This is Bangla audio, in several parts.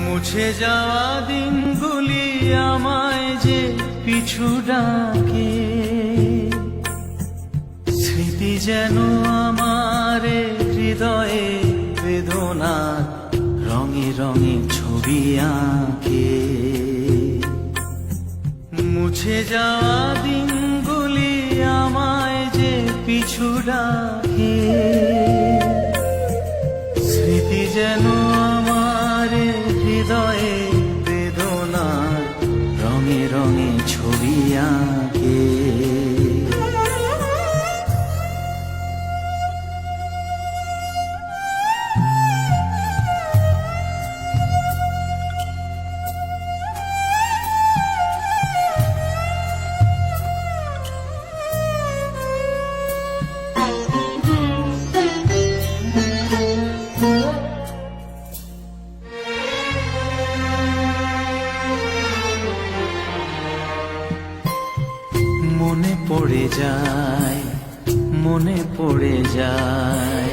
মুছে যাওয়া দিনগুলি আমায় যে পিছু ডাকে, স্মৃতি যেন আমার হৃদয়ে বেদনার রঙে রঙে ছবি আঁকে। মুছে যাওয়া দিনগুলি আমায় যে পিছু ডাকে, স্মৃতি যেন আমার হৃদয়ে বেদনার রঙে রঙে ছবি আঁকে। মনে পড়ে যায়, মনে পড়ে যায়,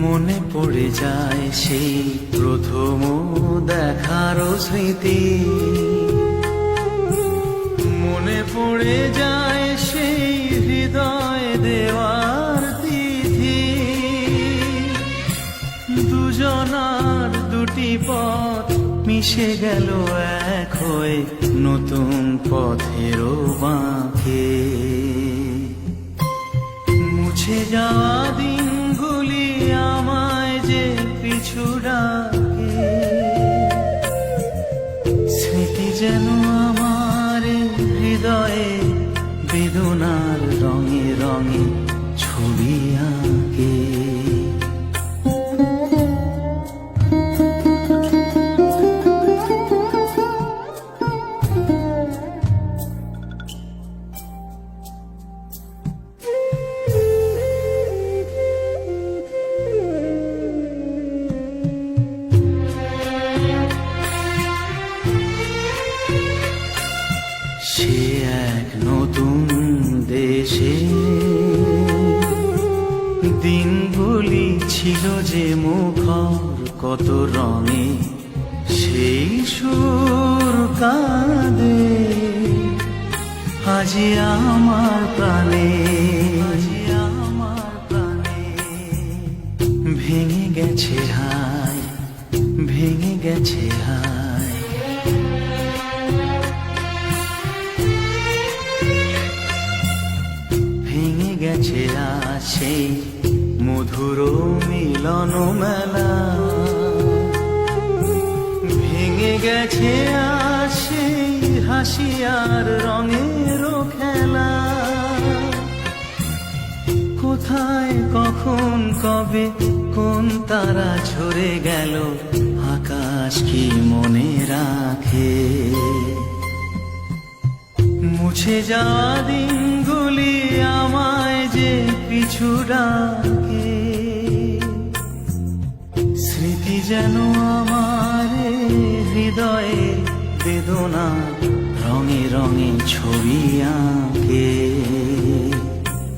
মনে পড়ে যায় সেই প্রথম দেখার স্মৃতি। মনে পড়ে যায় সেই হৃদয় দেওয়ার তিথি। দুজনার দুটি পথ মিশে গেল এক হয়ে নতুন পথেরও বাঁকে। মুছে যাওয়া দিনগুলি আমায় যে পিছু ডাকে, স্মৃতি যেন আমার হৃদয়ে বেদনার রঙে রঙে ছবি আঁকে। সে এক নতুন দেশে দিনগুলি ছিল যে মুখর কত রঙে, সেই সুর কাঁদে আজি আমার প্রাণে, আজি আমার প্রাণে। ভেঙে গেছে হায়, ভেঙে গেছে হায়, ভেঙে গেছে সেই মধুর মিলন মেলা। ভেঙে গেছে সেই হাসি আর রঙের খেলা। কোথায় কখন কবে কোন তারা ঝরে গেল, আকাশ কি মনে রাখে। মুছে যাওয়া দিনগুলি আমায় যে পিছু ডাকে, স্মৃতি যেন আমার হৃদয়ে বেদনা রঙে রঙে ছবি আঁকে।